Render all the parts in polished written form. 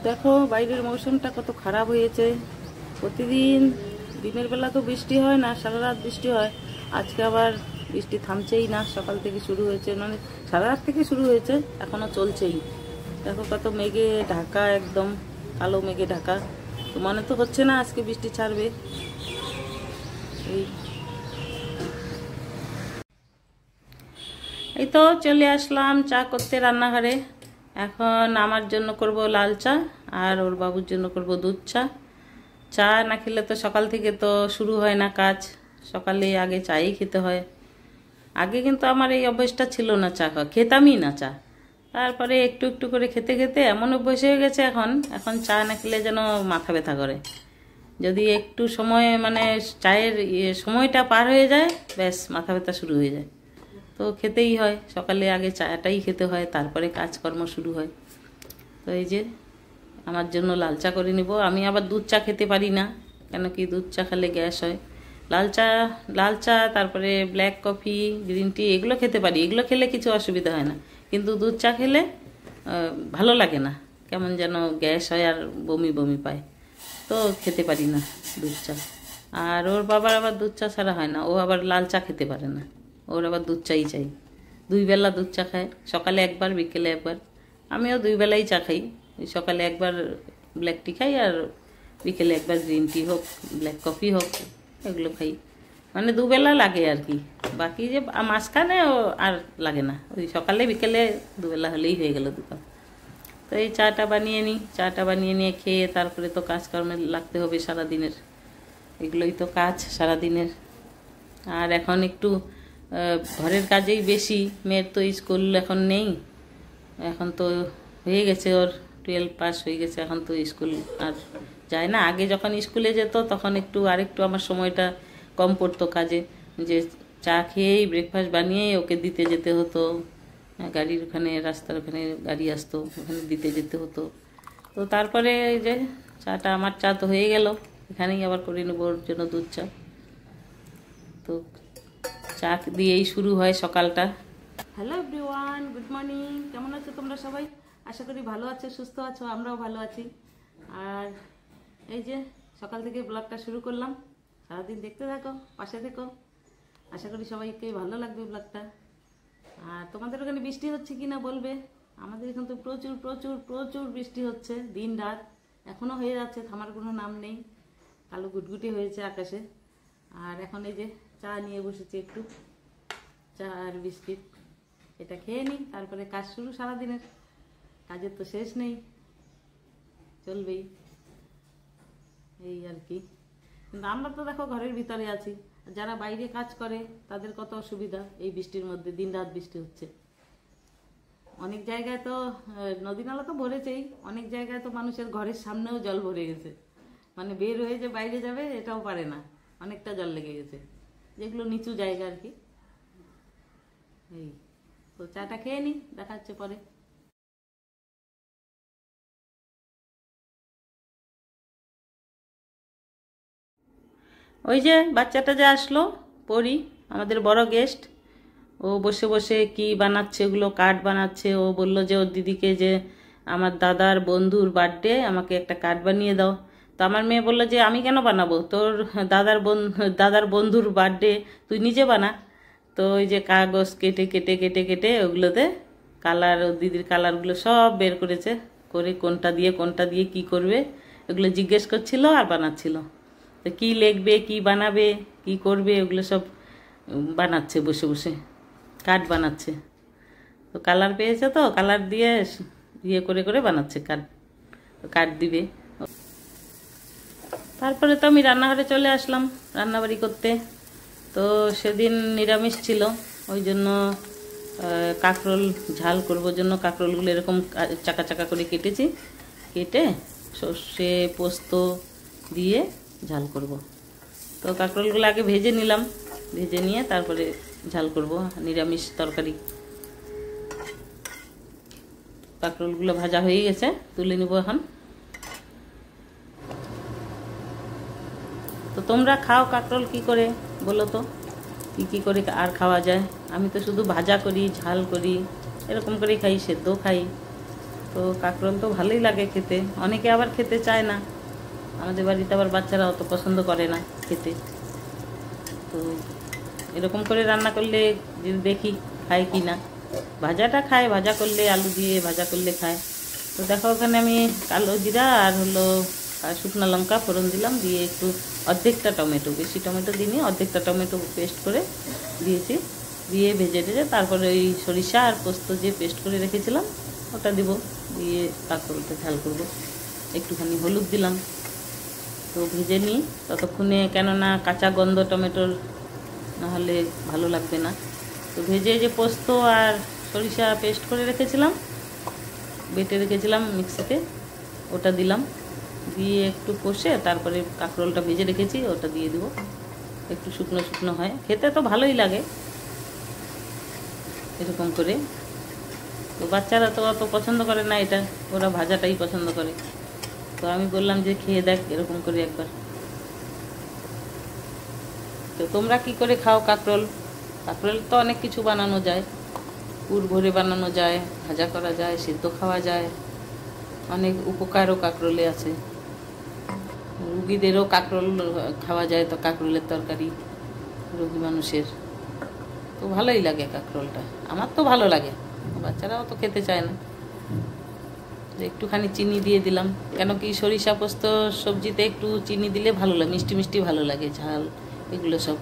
দেখো বাইরের মৌসুমটা কত খারাপ হয়েছে। প্রতিদিন দিনের বেলা তো বৃষ্টি হয় না, সারা রাত বৃষ্টি হয়। আজকে আবার বৃষ্টি থামছেই না, সকাল থেকে শুরু হয়েছে, মানে সারা রাত থেকে শুরু হয়েছে, এখনো চলছেই। দেখো কত মেঘে ঢাকা, একদম কালো মেঘে ঢাকা। তো মনে তো হচ্ছে না আজকে বৃষ্টি ছাড়বে। এই তো চলে আসলাম চা করতে রান্নাঘরে। এখন আমার জন্য করব লাল চা, আর ওর বাবুর জন্য করব দুধ চা। চা না খেলে তো সকাল থেকে তো শুরু হয় না কাজ, সকালে আগে চাই খেতে হয়। আগে কিন্তু আমার এই অভ্যেসটা ছিল না, চা খাওয়া খেতামই না চা। তারপরে একটু একটু করে খেতে খেতে এমন অভ্যেস হয়ে গেছে এখন চা না খেলে যেন মাথা ব্যথা করে। যদি একটু সময় মানে চায়ের সময়টা পার হয়ে যায়, ব্যাস মাথা ব্যথা শুরু হয়ে যায়। তো খেতেই হয়, সকালে আগে চাটাই খেতে হয়, তারপরে কাজকর্ম শুরু হয়। তো এই যে আমার জন্য লাল চা করে নিব। আমি আবার দুধ চা খেতে পারি না, কেন কি দুধ চা খেলে গ্যাস হয়। লাল চা তারপরে ব্ল্যাক কফি, গ্রিন টি এগুলো খেতে পারি, এগুলো খেলে কিছু অসুবিধা হয় না। কিন্তু দুধ চা খেলে ভালো লাগে না, কেমন যেন গ্যাস হয় আর বমি বমি পায়। তো খেতে পারি না দুধ চা। আর ওর বাবার আবার দুধ চা ছাড়া হয় না, ও আবার লাল চা খেতে পারে না, ওর আবার দুধ চাই চাই। 2 বেলা দুধ চা খায়, সকালে একবার বিকেলে একবার। আমিও 2 বেলাই চা খাই, সকালে একবার ব্ল্যাক টি খাই, আর বিকেলে একবার গ্রিন টি হোক ব্ল্যাক কফি হোক এগুলো খাই। মানে 2 বেলা লাগে আর কি, বাকি যে মাঝখানে আর লাগে না। ওই সকালে বিকেলে 2 বেলা হলেই হয়ে গেল 2 কাপ। তো এই চাটা বানিয়ে নিই, চাটা বানিয়ে নিয়ে খেয়ে তারপরে তো কাজকর্মে লাগতে হবে সারাদিনের, এগুলোই তো কাজ সারাদিনের। আর এখন একটু ঘরের কাজেই বেশি। মেয়ের তো স্কুল এখন নেই, এখন তো হয়ে গেছে, ওর 12 পাস হয়ে গেছে, এখন তো স্কুল আর যায় না। আগে যখন স্কুলে যেত তখন আরেকটু আমার সময়টা কম পড়তো কাজে, যে চা খেয়েই ব্রেকফাস্ট বানিয়েই ওকে দিতে যেতে হতো। গাড়ির ওখানে, রাস্তার ওখানে গাড়ি আসতো, ওখানে দিতে যেতে হতো। তো তারপরে এই যে চাটা, আমার চা তো হয়ে গেল, এখানেই আবার করে নেব ওর জন্য দুধ চা। তো চা দিয়েই শুরু হয় সকালটা। Hello everyone, good morning. কেমন আছো তোমরা সবাই? আশা করি ভালো আছো, সুস্থ আছো, আমরাও ভালো আছি। আর এই যে সকাল থেকে ব্লগটা শুরু করলাম, সারাদিন দেখতে থাকো, পাশে থেকো। আশা করি সবাইকে ভালো লাগবে ব্লগটা। আর তোমাদের ওখানে বৃষ্টি হচ্ছে কিনা বলবে। আমাদের এখানে তো প্রচুর প্রচুর প্রচুর বৃষ্টি হচ্ছে, দিন রাত এখনো হয়ে যাচ্ছে, থামার কোনো নাম নেই। কালো গুটগুটি হয়েছে আকাশে। আর এখন এই যে চা নিয়ে বসেছি, একটু চা আর বিস্কিট, এটা খেয়ে নিই, তারপরে কাজ শুরু সারাদিনের। কাজের তো শেষ নেই, চলবেই এই আর কি। কিন্তু আমরা তো দেখো ঘরের ভিতরে আছি, যারা বাইরে কাজ করে তাদের কত অসুবিধা। এই বৃষ্টির মধ্যে দিন রাত বৃষ্টি হচ্ছে। অনেক জায়গায় তো নদী নালা তো ভরেছেই, অনেক জায়গায় তো মানুষের ঘরের সামনেও জল ভরে গেছে, মানে বের হয়ে যে বাইরে যাবে এটাও পারে না, অনেকটা জল লেগে গেছে, যেগুলো নিচু জায়গা আর কি। এই তো চাটা খেয়ে নি, দেখা হচ্ছে পরে। ওই যে বাচ্চাটা যে আসলো, পরি, আমাদের বড় গেস্ট, ও বসে বসে কি বানাচ্ছে, ওগুলো কার্ড বানাচ্ছে। ও বলল যে ওর দিদিকে যে আমার দাদার বন্ধুর বার্থডে, আমাকে একটা কার্ড বানিয়ে দাও। তো আমার মেয়ে বললো যে আমি কেন বানাবো, তোর দাদার বন্ধুর বার্থডে তুই নিজে বানা। তো ওই যে কাগজ কেটে কেটে কেটে কেটে ওগুলোতে কালার, ওর দিদির কালারগুলো সব বের করেছে, করে কোনটা দিয়ে কি করবে ওগুলো জিজ্ঞেস করছিল আর বানাচ্ছিল। তো কী লিখবে, কি বানাবে, কি করবে, ওগুলো সব বানাচ্ছে বসে বসে, কার্ড বানাচ্ছে। তো কালার পেয়েছে, তো কালার দিয়ে ইয়ে করে করে বানাচ্ছে কার্ড দিবে। তারপরে তো আমি রান্নাঘরে চলে আসলাম রান্নাবাড়ি করতে। তো সেদিন নিরামিষ ছিল, ওই জন্য কাঁকরোল ঝাল করবার জন্য কাঁকরোলগুলো এরকম চাকা চাকা করে কেটেছি, কেটে সর্ষে পোস্ত দিয়ে ঝাল করব। তো কাঁকরোলগুলো আগে ভেজে নিলাম, ভেজে নিয়ে তারপরে ঝাল করব, নিরামিষ তরকারি। কাঁকরোলগুলো ভাজা হয়ে গেছে, তুলে নিব এখন। তো তোমরা খাও কাঁকরোল কি করে বলো তো, কি করে আর খাওয়া যায়? আমি তো শুধু ভাজা করি, ঝাল করি, এরকম করেই খাই, সেদ্ধ খাই। তো কাঁকরোল তো ভালোই লাগে খেতে, অনেকে আবার খেতে চায় না, আমাদের বাড়িতে আবার বাচ্চারা অত পছন্দ করে না খেতে। তো এরকম করে রান্না করলে যদি দেখি খায় কি না, ভাজাটা খায়, ভাজা করলে আলু দিয়ে ভাজা করলে খায়। তো দেখো ওখানে আমি কালো জিরা আর হলো শুকনো লঙ্কা ফোড়ন দিলাম, দিয়ে একটু অর্ধেকটা টমেটো, বেশি টমেটো দিইনি, অর্ধেকটা টমেটো পেস্ট করে দিয়েছি, দিয়ে ভেজে ভেজে তারপরে ওই সরিষা আর পোস্ত যে পেস্ট করে রেখেছিলাম ওটা দিব, দিয়ে কাঁকরোলটা ঝাল করব। একটুখানি হলুদ দিলাম, তো ভেজে নিই ততক্ষণে, কেননা কাঁচা গন্ধ টমেটোর নাহলে ভালো লাগবে না। তো ভেজে যে পোস্ত আর সরিষা পেস্ট করে রেখেছিলাম, বেটে রেখেছিলাম মিক্সিতে, ওটা দিলাম, দিয়ে একটু কষে তারপরে কাঁকরোলটা ভেজে রেখেছি ওটা দিয়ে দিব। একটু শুকনো শুকনো হয়, খেতে তো ভালোই লাগে এরকম করে। তো বাচ্চারা তো অত পছন্দ করে না এটা, ওরা ভাজাটাই পছন্দ করে। তো আমি বললাম যে খেয়ে দেখ এরকম করে একবার। তো তোমরা কি করে খাও কাঁকরোল? কাঁকরোল তো অনেক কিছু বানানো যায়, পুর ভরে বানানো যায়, ভাজা করা যায়, সিদ্ধ খাওয়া যায়, অনেক উপকারও কাঁকরোলে আছে। রুগীদেরও কাঁকরোল খাওয়া যায়, তো কাঁকরোলের তরকারি রোগী মানুষের তো ভালোই লাগে কাঁকরোলটা, আমার তো ভালো লাগে, বাচ্চারাও তো খেতে চায় না। একটুখানি চিনি দিয়ে দিলাম, কেন কি সরিষা পোস্ত সবজিতে একটু চিনি দিলে ভালো লাগে, মিষ্টি মিষ্টি ভালো লাগে, ঝাল এগুলো সব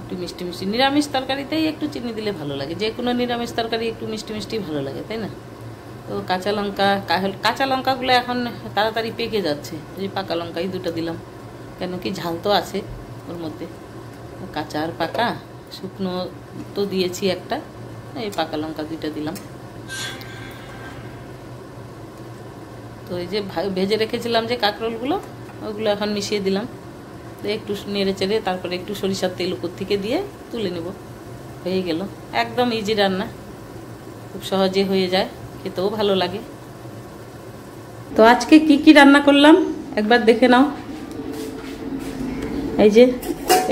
একটু মিষ্টি মিষ্টি। নিরামিষ তরকারিতেই একটু চিনি দিলে ভালো লাগে, যে কোনো নিরামিষ তরকারি একটু মিষ্টি মিষ্টি ভালো লাগে, তাই না? তো কাঁচা লঙ্কাগুলো এখন তাড়াতাড়ি পেকে যাচ্ছে, এই পাকা লঙ্কাই দুটো দিলাম, কেন কি ঝাল তো আছে ওর মধ্যে, কাঁচা আর পাকা, শুকনো তো দিয়েছি একটা, এই পাকা লঙ্কা দুইটা দিলাম। তো এই যে ভেজে রেখেছিলাম যে কাঁকরোলগুলো, ওগুলো এখন মিশিয়ে দিলাম, তো একটু নেড়ে চেড়ে তারপরে একটু সরিষার তেল উপর থেকে দিয়ে তুলে নেব, হয়ে গেল। একদম ইজি রান্না, খুব সহজে হয়ে যায়, খেতেও ভালো লাগে। তো আজকে কি কি রান্না করলাম একবার দেখে নাও। এই যে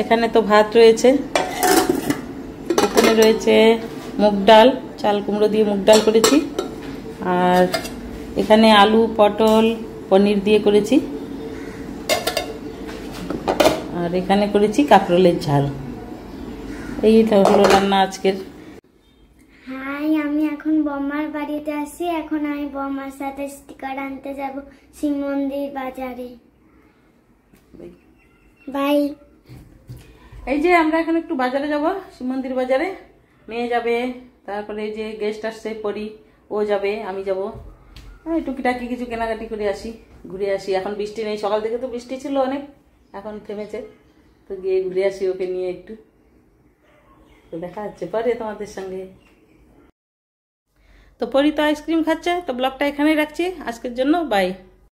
এখানে তো ভাত রয়েছে, এখানে রয়েছে মুগ ডাল, চাল কুমড়ো দিয়ে মুগ ডাল করেছি, আর এখানে আলু পটল পনির দিয়ে করেছি, আর এখানে করেছি কাঁকরোলের ঝাল। এই হলো রান্না আজকের। হাই, আমি এখন বম্মার বাড়িতে আছি, এখন আমি বম্মার সাথে স্টিকার আনতে যাব শিব মন্দির বাজারে। বাই। এই যে আমরা এখন একটু বাজারে যাব, শিব মন্দির বাজারে, মেয়ে যাবে, তারপরে এই যে গেস্ট আসছে পরি, ও যাবে, আমি যাব, টুকিটাকি কিছু কেনাকাটি করে আসি, ঘুরে আসি। এখন বৃষ্টি নেই, সকাল থেকে তো বৃষ্টি ছিল অনেক, এখন থেমেছে, তো গিয়ে ঘুরে আসি ওকে নিয়ে একটু। তো দেখা হচ্ছে পরে তোমাদের সঙ্গে। তো পরি তো আইসক্রিম খাচ্ছে, তো ব্লগটা এখানেই রাখছি আজকের জন্য, বাই।